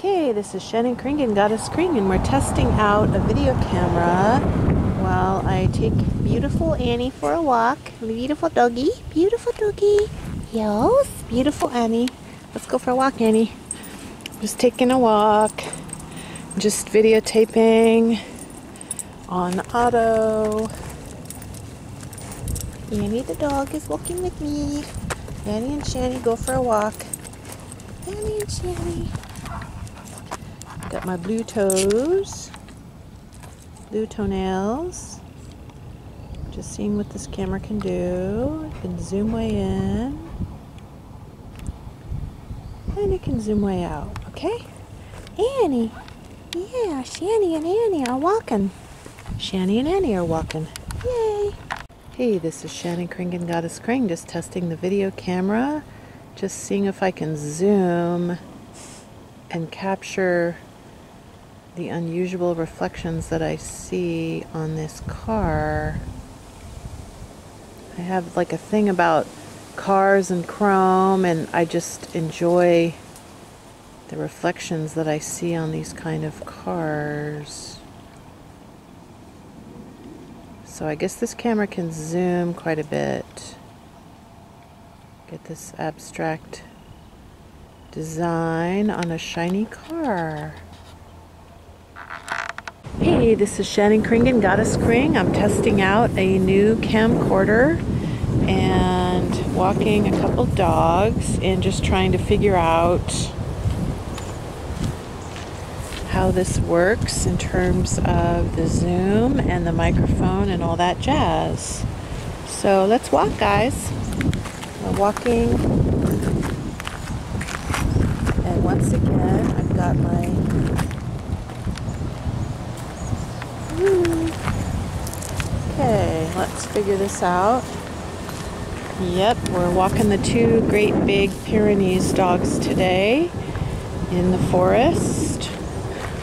Okay, this is Shannon Kring and Goddess Kring, and we're testing out a video camera while I take beautiful Annie for a walk. Beautiful doggy. Beautiful doggy. Yes, beautiful Annie. Let's go for a walk, Annie. Just taking a walk. Just videotaping on auto. Annie the dog is walking with me. Annie and Shanny go for a walk. Annie and Shanny. Got my blue toes, blue toenails. Just seeing what this camera can do. It can zoom way in, and it can zoom way out. Okay, Annie. Yeah, Shanny and Annie are walking. Shanny and Annie are walking. Yay! Hey, this is Shannon Kring and Goddess Kring. Just testing the video camera. Just seeing if I can zoom and capture the unusual reflections that I see on this car. I have like a thing about cars and chrome, and I just enjoy the reflections that I see on these kind of cars. So I guess this camera can zoom quite a bit. Get this abstract design on a shiny car. Hey, this is Shannon Kring and Goddess Kring. I'm testing out a new camcorder and walking a couple dogs and just trying to figure out how this works in terms of the zoom and the microphone and all that jazz. So let's walk, guys. We're walking, and once again I've got my okay, let's figure this out. Yep, we're walking the two great big Pyrenees dogs today in the forest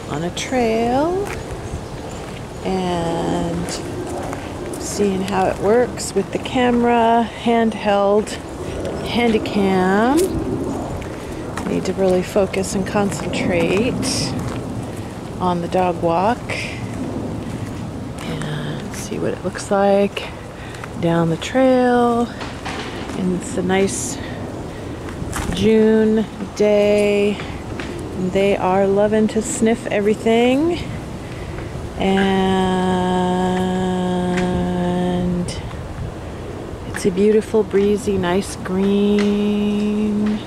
on a trail, and seeing how it works with the camera, handheld handicam. Need to really focus and concentrate on the dog walk and see what it looks like down the trail. And it's a nice June day. They are loving to sniff everything, and it's a beautiful, breezy, nice green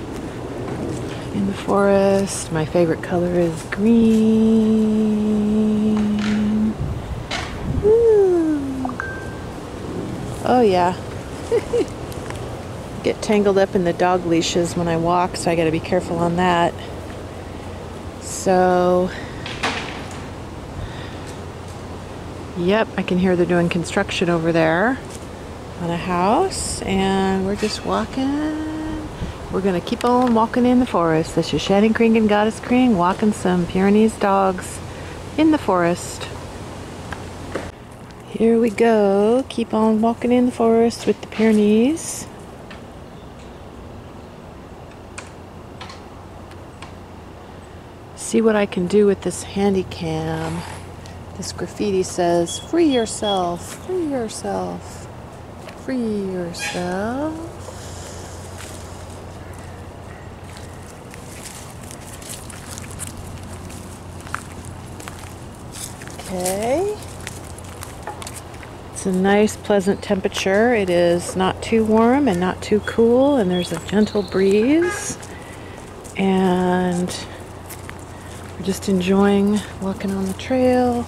in the forest. My favorite color is green. Woo. Oh yeah. Get tangled up in the dog leashes when I walk, so I gotta be careful on that. So, yep, I can hear they're doing construction over there on a house, and we're just walking. We're gonna keep on walking in the forest. This is Shannon Kring and Goddess Kring, walking some Pyrenees dogs in the forest. Here we go, keep on walking in the forest with the Pyrenees. See what I can do with this handy cam. This graffiti says, free yourself, free yourself, free yourself. Okay. It's a nice, pleasant temperature. It is not too warm and not too cool, and there's a gentle breeze. And we're just enjoying walking on the trail.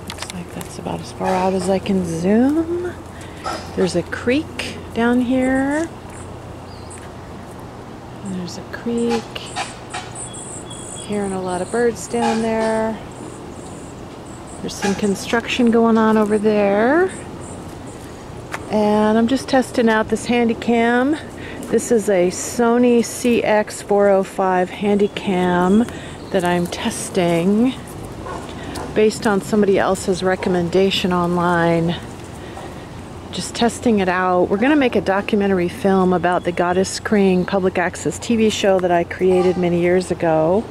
Looks like that's about as far out as I can zoom. There's a creek down here. And there's a creek. Hearing a lot of birds down there. There's some construction going on over there. And I'm just testing out this handy cam. This is a SONY CX405 handicam that I'm testing based on somebody else's recommendation online. just testing it out. We're going to make a documentary film about the Goddess Kring public access TV show that I created many years ago.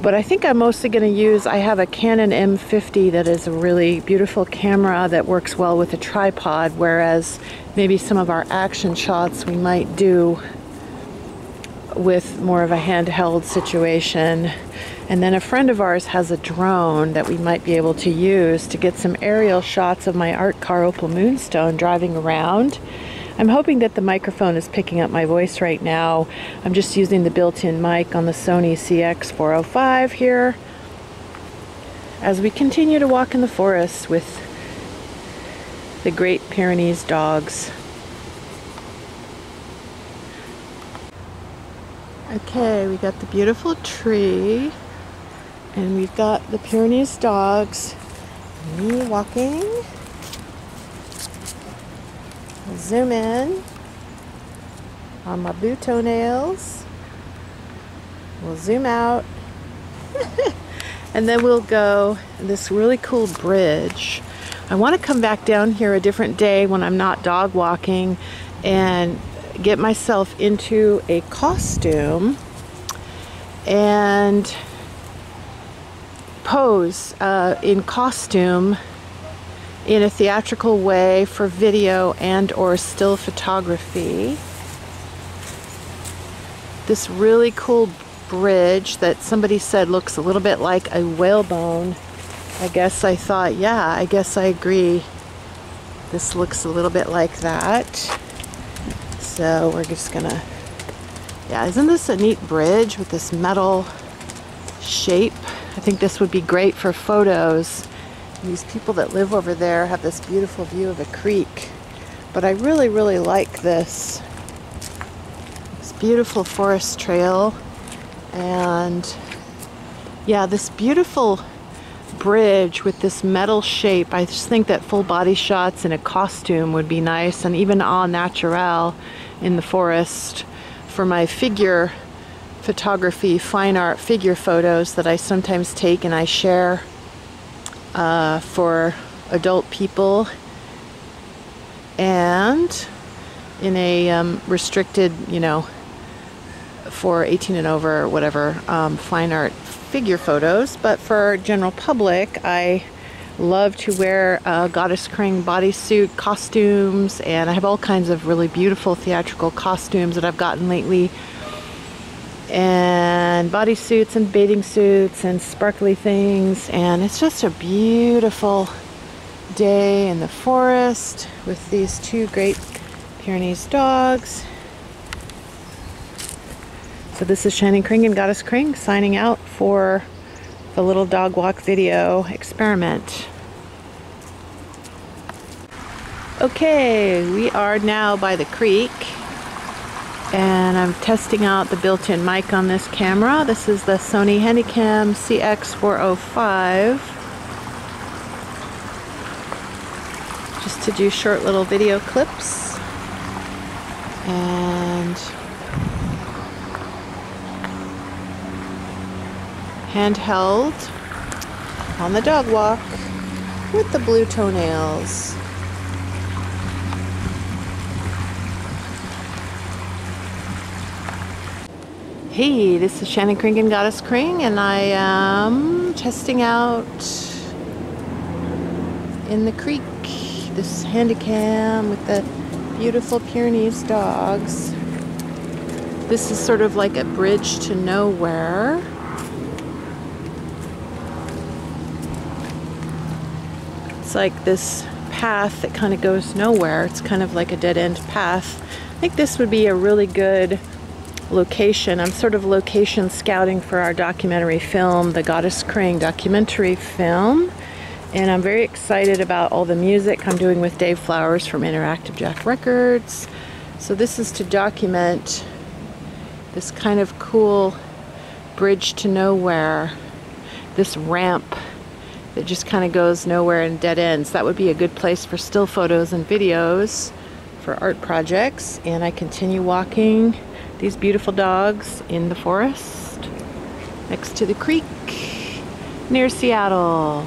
But I think I'm mostly going to use, I have a Canon M50 that is a really beautiful camera that works well with a tripod, whereas maybe some of our action shots we might do with more of a handheld situation. And then a friend of ours has a drone that we might be able to use to get some aerial shots of my art car Opal Moonstone driving around. I'm hoping that the microphone is picking up my voice right now. I'm just using the built-in mic on the SONY CX405 here as we continue to walk in the forest with the Great Pyrenees dogs. Okay, we got the beautiful tree, and we've got the Pyrenees dogs, me walking. We'll zoom in on my blue toenails. We'll zoom out. And then we'll go this really cool bridge. I want to come back down here a different day when I'm not dog walking and get myself into a costume and pose in costume in a theatrical way for video and or still photography. This really cool bridge that somebody said looks a little bit like a whalebone. I guess I thought, yeah, I guess I agree. This looks a little bit like that. So we're just gonna, yeah, isn't this a neat bridge with this metal shape? I think this would be great for photos. These people that live over there have this beautiful view of a creek. But I really, really like this beautiful forest trail. And yeah, this beautiful bridge with this metal shape. I just think that full body shots in a costume would be nice, and even au naturel in the forest for my figure photography, fine art figure photos that I sometimes take and I share for adult people, and in a restricted, you know, for 18 and over or whatever, fine art figure photos. But for general public, I love to wear Goddess Kring bodysuit costumes, and I have all kinds of really beautiful theatrical costumes that I've gotten lately, and bodysuits and bathing suits and sparkly things. And it's just a beautiful day in the forest with these two Great Pyrenees dogs. So this is Shannon Kring and Goddess Kring signing out for the little dog walk video experiment. Okay, we are now by the creek, and I'm testing out the built-in mic on this camera. This is the Sony handcam CX405, just to do short little video clips. And handheld on the dog walk with the blue toenails. Hey, this is Shannon Kring and Goddess Kring, and I am testing out in the creek this handicam with the beautiful Pyrenees dogs. This is sort of like a bridge to nowhere. It's like this path that kind of goes nowhere. It's kind of like a dead-end path. I think this would be a really good location. I'm sort of location scouting for our documentary film, the Goddess Kring documentary film, and I'm very excited about all the music I'm doing with Dave Flowers from Interactive Jack Records. So this is to document this kind of cool bridge to nowhere, this ramp that just kind of goes nowhere and dead ends. That would be a good place for still photos and videos for art projects. And I continue walking these beautiful dogs in the forest next to the creek near Seattle.